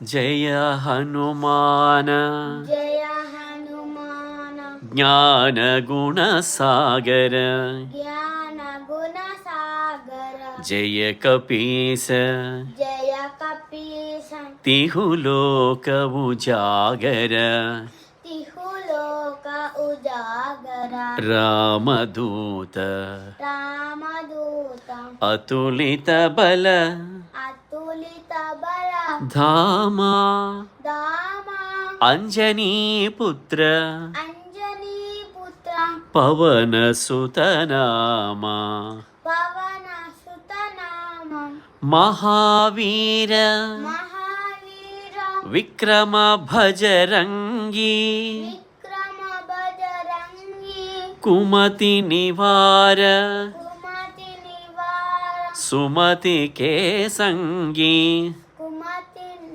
జయ హనుమాన జయ హనుమాన జ్ఞాన గుణ సాగర జ్ఞాన గుణ సాగర జయ కపీస జయ కపీస తిహులోక ఉజాగర తిహులోక ఉజాగర రామదూత రామదూత అతులిత బల అతులిత బల ధామా దామ అంజనీ పుత్ర అంజనీ పుత్ర పవన సుతనామా పవన సుతనామం మహావీర మహావీర విక్రమ భజరంగి విక్రమ బజరంగి కుమతి నివార కుమతి నివార సుమతి కేసంగి